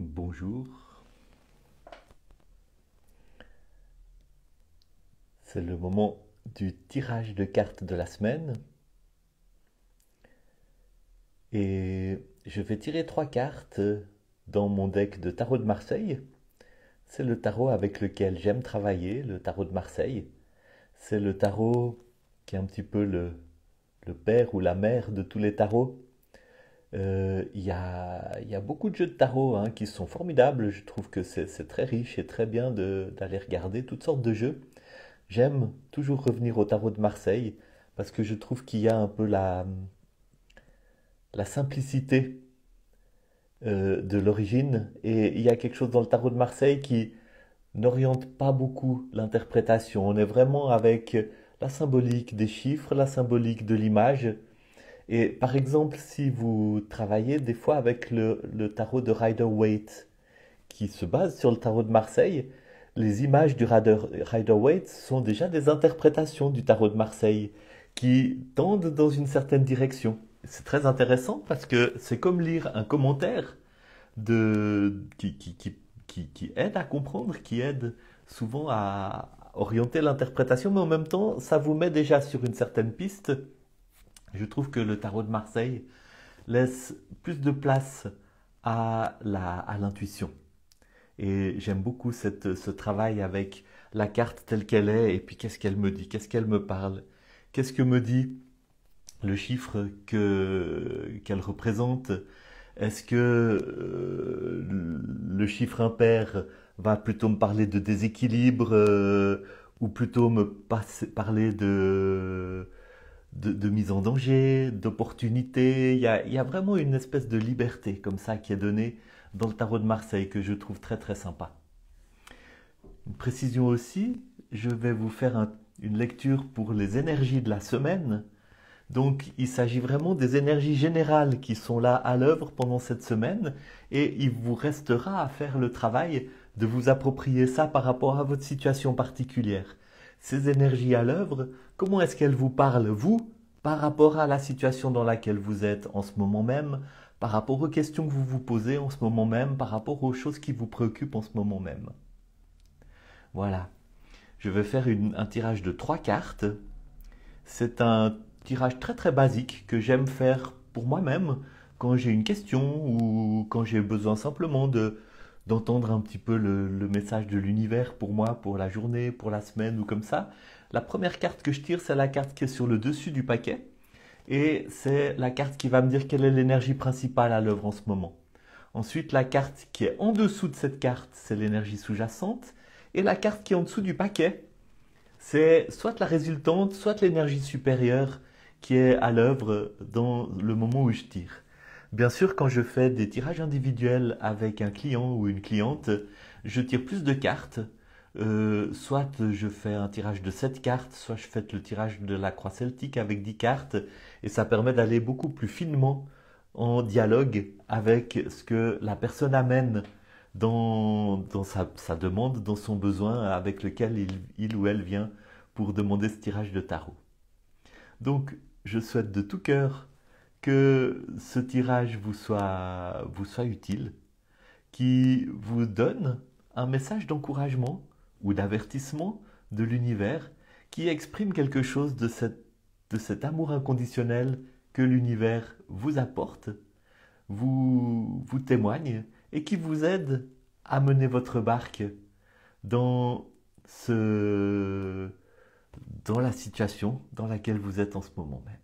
Bonjour, c'est le moment du tirage de cartes de la semaine et je vais tirer trois cartes dans mon deck de tarot de Marseille. C'est le tarot avec lequel j'aime travailler, le tarot de Marseille. C'est le tarot qui est un petit peu le père ou la mère de tous les tarots. Il y a beaucoup de jeux de tarot qui sont formidables. Je trouve que c'est très riche et très bien d'aller regarder toutes sortes de jeux. J'aime toujours revenir au tarot de Marseille parce que je trouve qu'il y a un peu la simplicité de l'origine et il y a quelque chose dans le tarot de Marseille qui n'oriente pas beaucoup l'interprétation. On est vraiment avec la symbolique des chiffres, la symbolique de l'image. Et par exemple, si vous travaillez des fois avec le tarot de Rider-Waite qui se base sur le tarot de Marseille, les images du Rider-Waite sont déjà des interprétations du tarot de Marseille qui tendent dans une certaine direction. C'est très intéressant parce que c'est comme lire un commentaire qui aide à comprendre, qui aide souvent à orienter l'interprétation, mais en même temps, ça vous met déjà sur une certaine piste. Je trouve que le tarot de Marseille laisse plus de place à l'intuition. Et j'aime beaucoup ce travail avec la carte telle qu'elle est, et puis qu'est-ce qu'elle me dit, qu'est-ce qu'elle me parle, qu'est-ce que me dit le chiffre qu'elle représente. Est-ce que le chiffre impair va plutôt me parler de déséquilibre ou plutôt parler de mise en danger, d'opportunité. Il y a vraiment une espèce de liberté comme ça qui est donnée dans le tarot de Marseille que je trouve très très sympa. Une précision aussi, je vais vous faire une lecture pour les énergies de la semaine. Donc il s'agit vraiment des énergies générales qui sont là à l'œuvre pendant cette semaine et il vous restera à faire le travail de vous approprier ça par rapport à votre situation particulière. Ces énergies à l'œuvre, comment est-ce qu'elles vous parlent, vous, par rapport à la situation dans laquelle vous êtes en ce moment même, par rapport aux questions que vous vous posez en ce moment même, par rapport aux choses qui vous préoccupent en ce moment même. Voilà. Je vais faire un tirage de trois cartes. C'est un tirage très très basique que j'aime faire pour moi-même quand j'ai une question ou quand j'ai besoin simplement d'entendre un petit peu le message de l'univers pour moi, pour la journée, pour la semaine ou comme ça. La première carte que je tire, c'est la carte qui est sur le dessus du paquet et c'est la carte qui va me dire quelle est l'énergie principale à l'œuvre en ce moment. Ensuite, la carte qui est en dessous de cette carte, c'est l'énergie sous-jacente et la carte qui est en dessous du paquet, c'est soit la résultante, soit l'énergie supérieure qui est à l'œuvre dans le moment où je tire. Bien sûr, quand je fais des tirages individuels avec un client ou une cliente, je tire plus de cartes. Soit je fais un tirage de 7 cartes, soit je fais le tirage de la croix celtique avec 10 cartes, et ça permet d'aller beaucoup plus finement en dialogue avec ce que la personne amène dans sa demande, dans son besoin avec lequel il ou elle vient pour demander ce tirage de tarot. Donc, je souhaite de tout cœur que ce tirage vous soit utile, qui vous donne un message d'encouragement ou d'avertissement de l'univers qui exprime quelque chose de cet amour inconditionnel que l'univers vous apporte, vous témoigne et qui vous aide à mener votre barque dans dans la situation dans laquelle vous êtes en ce moment même.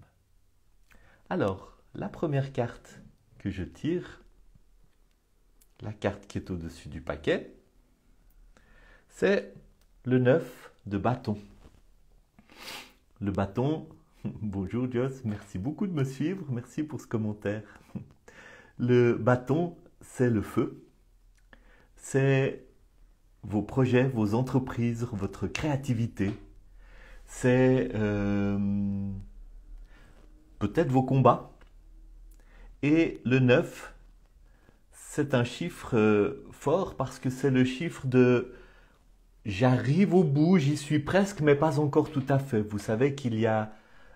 Alors, la première carte que je tire, la carte qui est au-dessus du paquet, c'est le 9 de bâton. Le bâton, bonjour Joss, merci beaucoup de me suivre, merci pour ce commentaire. Le bâton, c'est le feu, c'est vos projets, vos entreprises, votre créativité, c'est peut-être vos combats. Et le 9, c'est un chiffre fort parce que c'est le chiffre de j'arrive au bout, j'y suis presque, mais pas encore tout à fait. Vous savez qu'il y a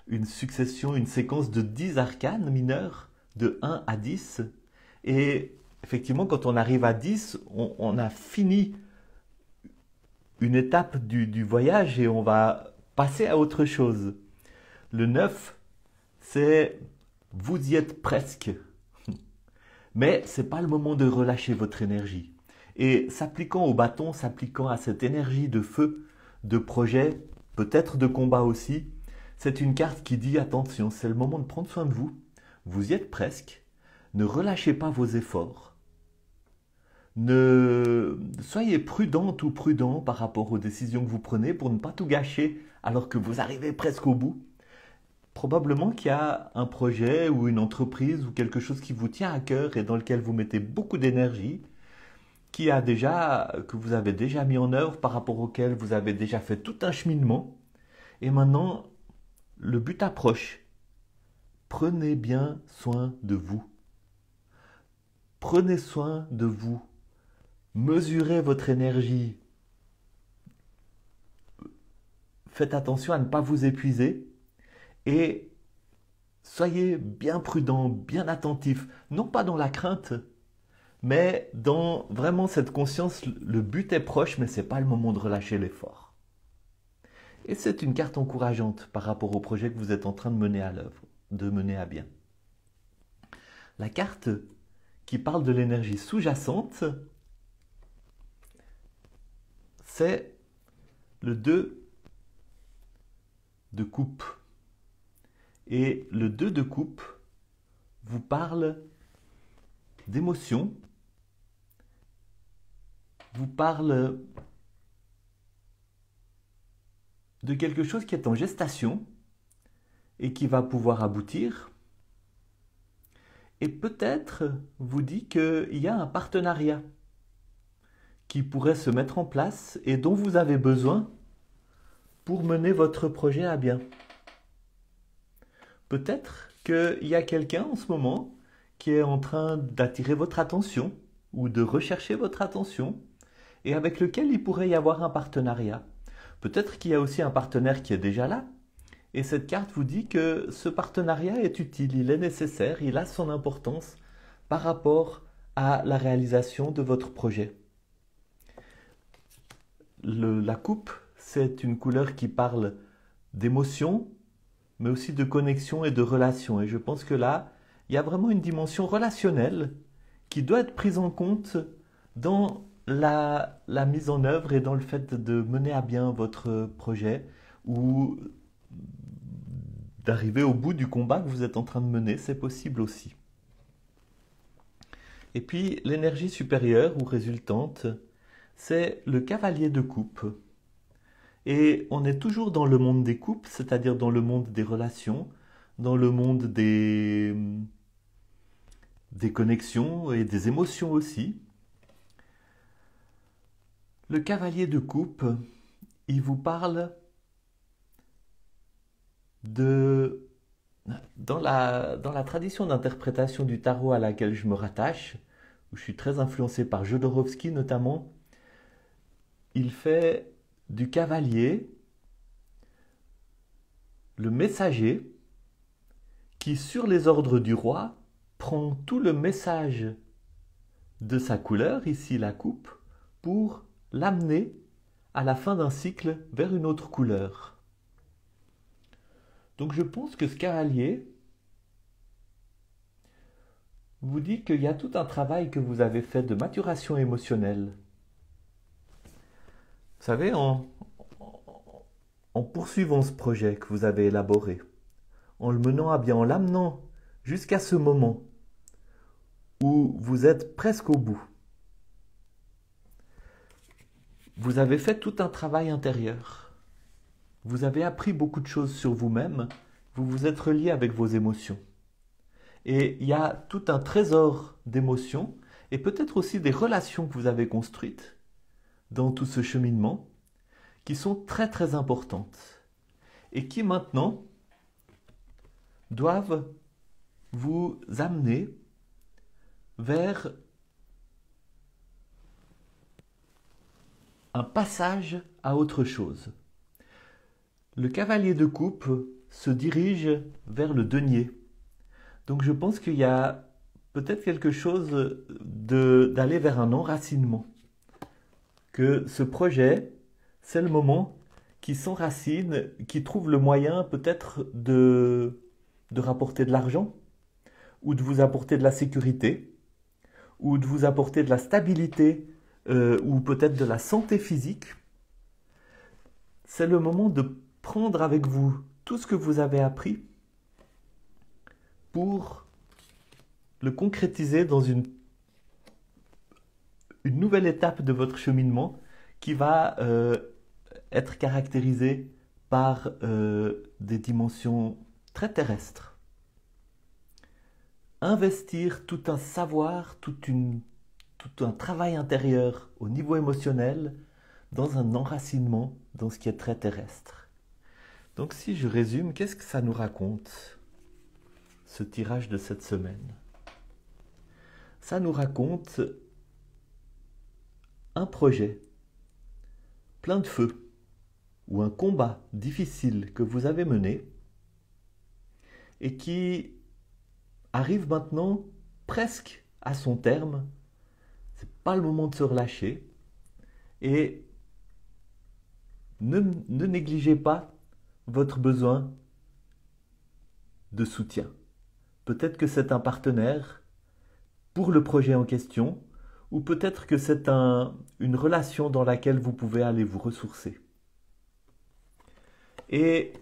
une succession, une séquence de 10 arcanes mineurs, de 1 à 10. Et effectivement, quand on arrive à 10, on a fini une étape du voyage et on va passer à autre chose. Le 9, c'est vous y êtes presque. Mais ce n'est pas le moment de relâcher votre énergie. Et s'appliquant au bâton, s'appliquant à cette énergie de feu, de projet, peut-être de combat aussi, c'est une carte qui dit attention, c'est le moment de prendre soin de vous. Vous y êtes presque. Ne relâchez pas vos efforts. Soyez prudente ou prudent par rapport aux décisions que vous prenez pour ne pas tout gâcher alors que vous arrivez presque au bout. Probablement qu'il y a un projet ou une entreprise ou quelque chose qui vous tient à cœur et dans lequel vous mettez beaucoup d'énergie, que vous avez déjà mis en œuvre, par rapport auquel vous avez déjà fait tout un cheminement. Et maintenant, le but approche. Prenez bien soin de vous. Prenez soin de vous. Mesurez votre énergie. Faites attention à ne pas vous épuiser. Et soyez bien prudent, bien attentif, non pas dans la crainte, mais dans vraiment cette conscience, le but est proche, mais ce n'est pas le moment de relâcher l'effort. Et c'est une carte encourageante par rapport au projet que vous êtes en train de mener à l'œuvre, de mener à bien. La carte qui parle de l'énergie sous-jacente, c'est le 2 de coupe. Et le 2 de coupe vous parle d'émotion, vous parle de quelque chose qui est en gestation et qui va pouvoir aboutir. Et peut-être vous dit qu'il y a un partenariat qui pourrait se mettre en place et dont vous avez besoin pour mener votre projet à bien. Peut-être qu'il y a quelqu'un en ce moment qui est en train d'attirer votre attention ou de rechercher votre attention et avec lequel il pourrait y avoir un partenariat. Peut-être qu'il y a aussi un partenaire qui est déjà là et cette carte vous dit que ce partenariat est utile, il est nécessaire, il a son importance par rapport à la réalisation de votre projet. La coupe, c'est une couleur qui parle d'émotion, mais aussi de connexion et de relation. Et je pense que là, il y a vraiment une dimension relationnelle qui doit être prise en compte dans la mise en œuvre et dans le fait de mener à bien votre projet ou d'arriver au bout du combat que vous êtes en train de mener, c'est possible aussi. Et puis l'énergie supérieure ou résultante, c'est le cavalier de coupe. Et on est toujours dans le monde des coupes, c'est-à-dire dans le monde des relations, dans le monde des connexions et des émotions aussi. Le cavalier de coupe, il vous parle de... Dans la tradition d'interprétation du tarot à laquelle je me rattache, où je suis très influencé par Jodorowsky notamment, il fait du cavalier le messager qui, sur les ordres du roi, prend tout le message de sa couleur, ici la coupe, pour l'amener à la fin d'un cycle vers une autre couleur. Donc je pense que ce cavalier vous dit qu'il y a tout un travail que vous avez fait de maturation émotionnelle. Vous savez, en poursuivant ce projet que vous avez élaboré, en le menant à bien, en l'amenant jusqu'à ce moment où vous êtes presque au bout, vous avez fait tout un travail intérieur. Vous avez appris beaucoup de choses sur vous-même, vous vous êtes relié avec vos émotions. Et il y a tout un trésor d'émotions et peut-être aussi des relations que vous avez construites dans tout ce cheminement qui sont très très importantes et qui maintenant doivent vous amener vers un passage à autre chose. Le cavalier de coupe se dirige vers le denier. Donc je pense qu'il y a peut-être quelque chose d'aller vers un enracinement. Que ce projet, c'est le moment qui s'enracine, qui trouve le moyen peut-être de rapporter de l'argent, ou de vous apporter de la sécurité, ou de vous apporter de la stabilité, ou peut-être de la santé physique. C'est le moment de prendre avec vous tout ce que vous avez appris pour le concrétiser dans une nouvelle étape de votre cheminement qui va être caractérisée par des dimensions très terrestres. Investir tout un savoir, tout un travail intérieur au niveau émotionnel dans un enracinement dans ce qui est très terrestre. Donc si je résume, qu'est-ce que ça nous raconte, ce tirage de cette semaine? Ça nous raconte un projet plein de feu ou un combat difficile que vous avez mené et qui arrive maintenant presque à son terme. C'est pas le moment de se relâcher et ne négligez pas votre besoin de soutien. Peut-être que c'est un partenaire pour le projet en question, ou peut-être que c'est une relation dans laquelle vous pouvez aller vous ressourcer. Et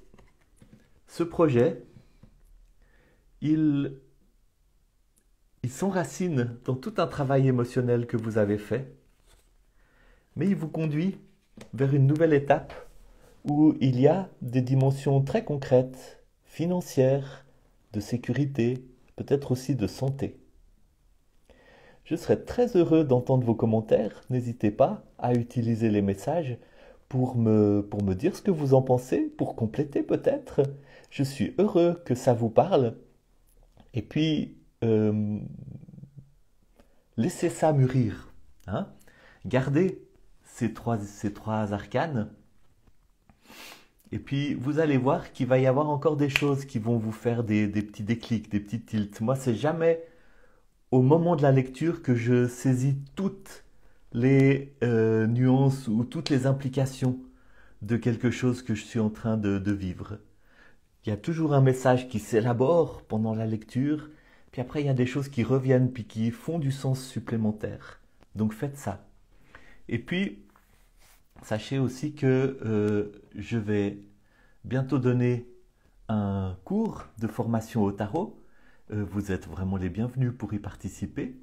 ce projet, il s'enracine dans tout un travail émotionnel que vous avez fait, mais il vous conduit vers une nouvelle étape où il y a des dimensions très concrètes, financières, de sécurité, peut-être aussi de santé. Je serais très heureux d'entendre vos commentaires. N'hésitez pas à utiliser les messages pour me dire ce que vous en pensez, pour compléter peut-être. Je suis heureux que ça vous parle. Et puis, laissez ça mûrir. Hein? Gardez ces trois arcanes. Et puis, vous allez voir qu'il va y avoir encore des choses qui vont vous faire des petits déclics, des petits tilts. Moi, c'est jamais au moment de la lecture que je saisis toutes les nuances ou toutes les implications de quelque chose que je suis en train de vivre. Il y a toujours un message qui s'élabore pendant la lecture, puis après il y a des choses qui reviennent, puis qui font du sens supplémentaire. Donc faites ça. Et puis, sachez aussi que je vais bientôt donner un cours de formation au tarot. Vous êtes vraiment les bienvenus pour y participer.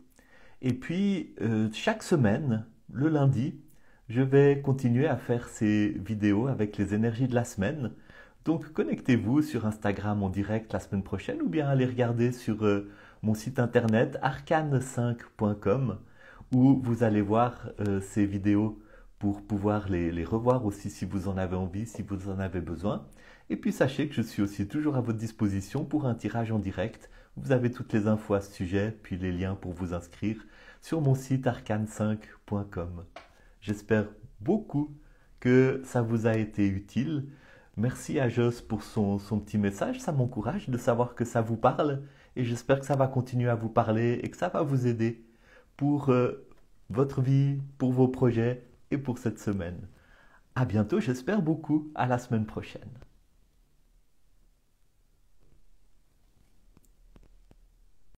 Et puis, chaque semaine, le lundi, je vais continuer à faire ces vidéos avec les énergies de la semaine. Donc, connectez-vous sur Instagram en direct la semaine prochaine ou bien allez regarder sur mon site internet arcane5.com où vous allez voir ces vidéos pour pouvoir les revoir aussi si vous en avez envie, si vous en avez besoin. Et puis, sachez que je suis aussi toujours à votre disposition pour un tirage en direct. Vous avez toutes les infos à ce sujet, puis les liens pour vous inscrire sur mon site arcane5.com. J'espère beaucoup que ça vous a été utile. Merci à Joss pour son petit message, ça m'encourage de savoir que ça vous parle et j'espère que ça va continuer à vous parler et que ça va vous aider pour votre vie, pour vos projets et pour cette semaine. À bientôt, j'espère beaucoup. À la semaine prochaine.